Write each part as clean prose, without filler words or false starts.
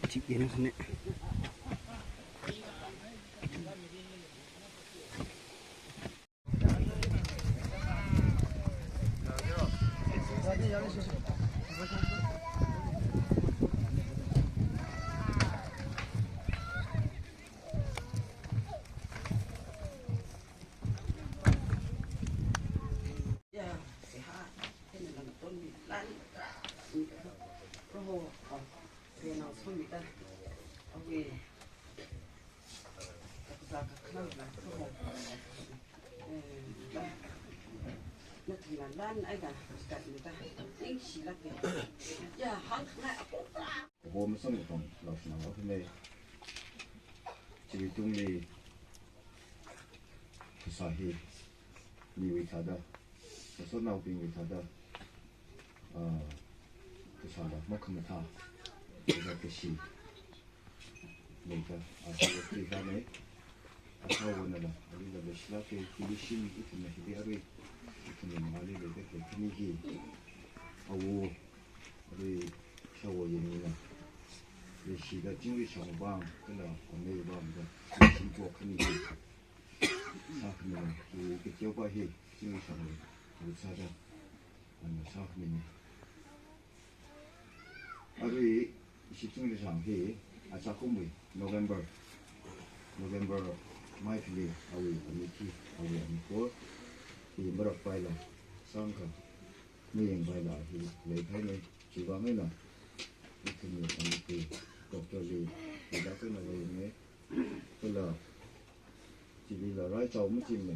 Chị yên không đấy. Hôm sau một tuần là nó thế này chỉ tung đi 사히 미위타다 소나우 빙위타다 그사다 먹으면다 그것이 내가 아주 기간에 아까워나라 우리가 몇시라게 기리심 이렇게 히비하리 이렇게 말이 되게 분위기 아우 우리 샤워 예능이나 우리 시가 찡그리샹방 그나 오늘 밤에 신고 분위기 SAKHAMI cái chiếu qua hi 찡그리샹을 우리 사자 SAKHAMI 우리 찡그리샹 히 SAKHAMI November Mai Philly awi amiti awi amiko hi marak paila sangka miyeng paila hi leikai nei chiwa mai na ikuni amiti Dr. Lee ida ko na lei ne kala chibi la rai chau mu chim ne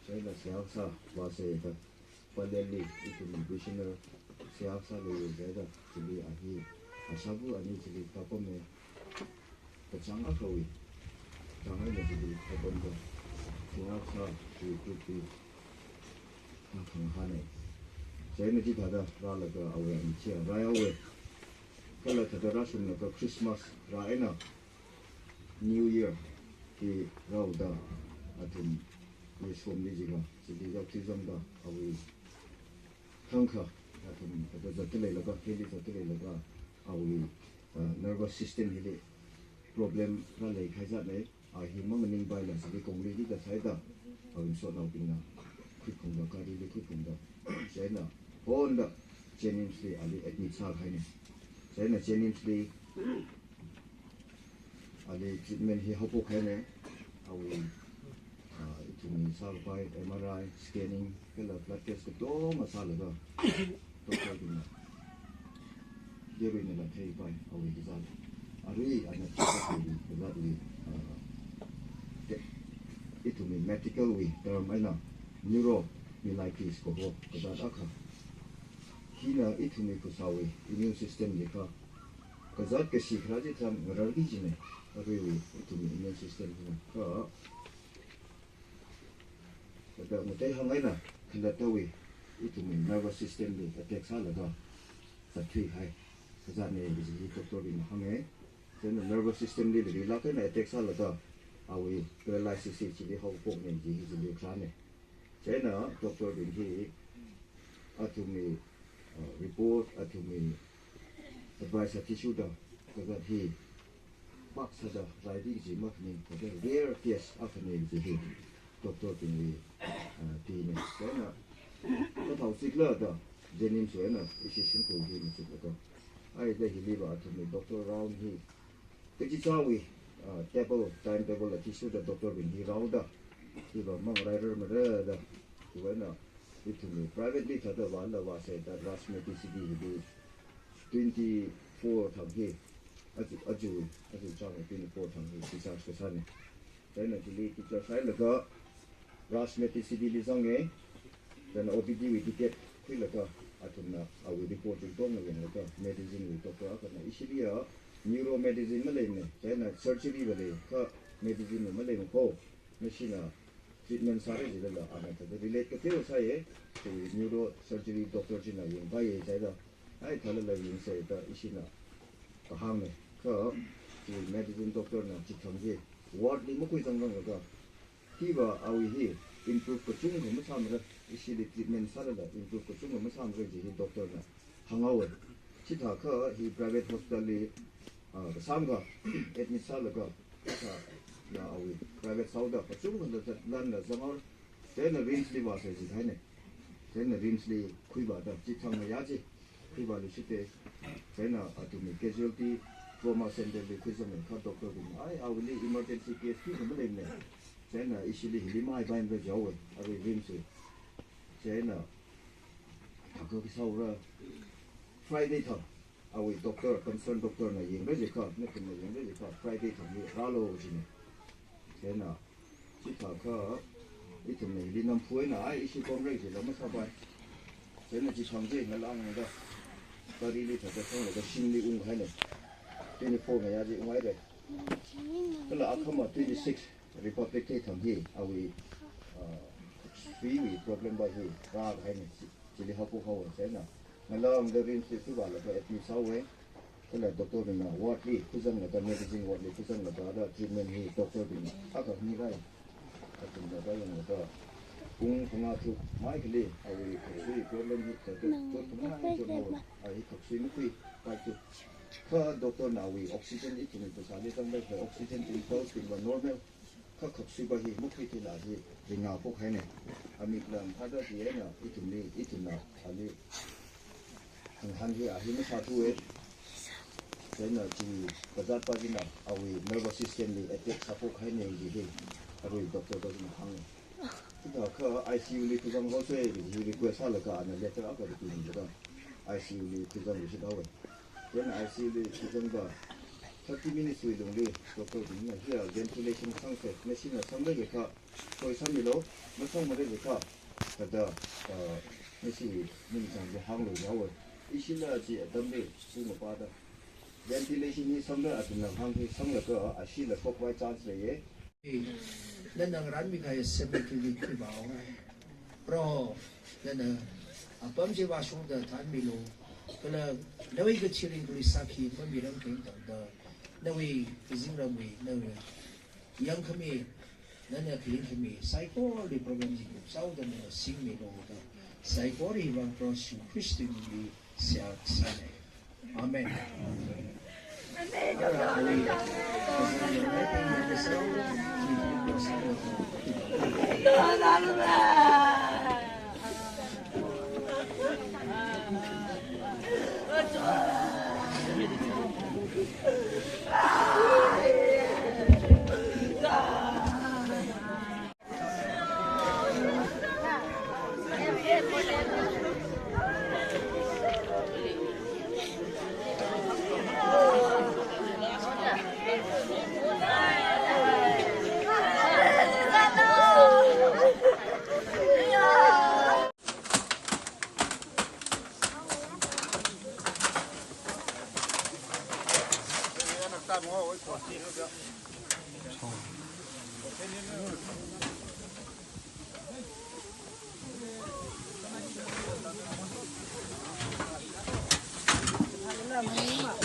sai la siak sa wa se ka paleli ikuni visioner siak sa le ga chibi a hi asabu ani chibi ka ko me ka chang a khawi 장을 내주고 해본다. 중학사 주주주 강하네. 저희는 지다다 라라가 아우야 미치야 라야we. 그래 더더라스는 그 크리스마스 라이나 뉴 이어 이 라우다 아튼 이 소미지가 지리가 지점다 아우 강카 아튼 그 저들레가 헤리 저들레가 아우 nervous system 힐이 problem ra lấy khai ra đấy hi mong mình bay là sẽ công lý đi cả sai đó số nào cũng là khuyết không được cái đi khuyết không được sẽ là hôn đó Jennings đi ali admit sao hay này sẽ là Jennings đi ali treatment hi học bộ hay này thì mình sao phải MRI scanning cái là blood test cái đó mà sao là đó tôi cũng là giờ bây giờ là thấy phải cái sao Ari ana exactly itu min medical we term aina neuro milaitis ko ho kada akha hina itu mi ko sawi immune system ni ka kazat ke sikra ji tham ngargi ji ne ari itu mi immune system ni ka kada mutai hangai na khanda tawi itu mi nervous system ni attack sa la da sa thi hai kazat ne ji doctor ni hangai then the nervous system đi để là cái này attack sao là đó, awi paralysis chỉ để hậu phục này chỉ để kháng này, thế nào doctor đến khi atumi report atumi advice tissue đó, cái đó thì bác sĩ đó giải thích gì mà mình có cái rare case ở cái này gì doctor đến thì này, thế nào cái thầu xích lơ đó, Jennings vậy nào, cái sinh cụ gì mà xích lơ đó, ai đây thì đi vào atumi doctor round thì cái gì sao vậy timetable là tissue là doctor bình thì rau đó thì bảo mang rider mà ra đó thì vậy nào thì tụi privately thật là bán là vào sẽ đặt last medicine thì 24 tháng thì a주 trong 24 tháng thì sao cái sao này cái này thì cho sai là có last medicine đi sang nghe then OPD we ticket thì là có tụi nào our report chúng tôi là có medicine của doctor cái này ít neuro medicine mà lên này, cái này surgery về cái medicine mà lên có, machine treatment sai gì đó anh thấy relate cái điều sai thì neuro surgery doctor chỉ là dùng cái gì đó, ai thale la yin se da ishina ka hang ne ka ji medicine doctor na ji thang ji ward ni mo kui jang nang ga hi ba awi hi improve ko chung ko ma sam ra ishi de treatment sala la improve ko chung ko ma sam ra ji doctor na hangawe chi tha ka hi private hospital li sam ga admit sala ga ka na awi private sauda ko chung ko da lan la zamar then rinsli ba se ji thai ne then rinsli kui ba da ji thang ma ya ji kui ba lu shi te then atumi casualty trauma center li kui zam ka doctor bi ai awi emergency case ki ko le ne then ishili hilimai bain be jawe awi rinsli then ka saura Friday tha awi doctor concern doctor na yeng re ka ne kin yeng re ka Friday tha ni ralo ji ne then chi tha ka itum ne li nam phoi na ai ishi kom re ji la ma sa ba then ji chang ji na lang da ka ri li tha ka song le shin li ung hai ne ni phoi ma ya ji ung ai de ka la akhama 26 republic te thang hi awi free problem ba hi ra hai ne ji li ha ko ho se na Malam dari institusi bala ke etnis sawe, kalau doktor bina ward ni, kuzang ada medicine ward ni, kuzang ada treatment ni doktor bina, agak ni kan, agak ada yang ada pengatu, mai kali, awi kaksi problem ni, doktor pengai jono, awi kaksi mukui, kacu, ke doktor nawi oksigen itu ni pasal itu sampai ke oksigen level tinggal normal, ke kaksi bahi mukui tu lagi, dengan apa kau ni, amik dalam ada dia na, itu na, ali han hi ahi me satu then ji bazat pagina awi nervous system li attack support khai ne ji he awi doctor ko na hang ita ka ICU li kuzang ho se ji request ala ka na letter aka di ni da ICU li kuzang ji da we then ICU li kuzang ba 30 minutes wi dong li doctor ni na here ventilation sang se machine sang le ka koi sam lo ma sang ma le ka da ni si ni sang de hang lo ya we 이실라지 담배 수모 받아 벤틸레이션이 섬을 아주는 한국 섬을거 아실라 폭발 짜스레에 내가 란미가에 세베키기 키바오 프로 내가 아범지 와숑다 단미로 그래 너희 그 치린 그리 사키 범이랑 굉장다 너희 이징람이 너희 영컴이 너네 비행컴이 사이코리 프로그램이 사우드는 싱미로다 사이코리 방 프로슈 크리스티니 siap-siap. Amin. Hãy subscribe cho kênh Ghiền Mì Gõ để không bỏ lỡ những video hấp dẫn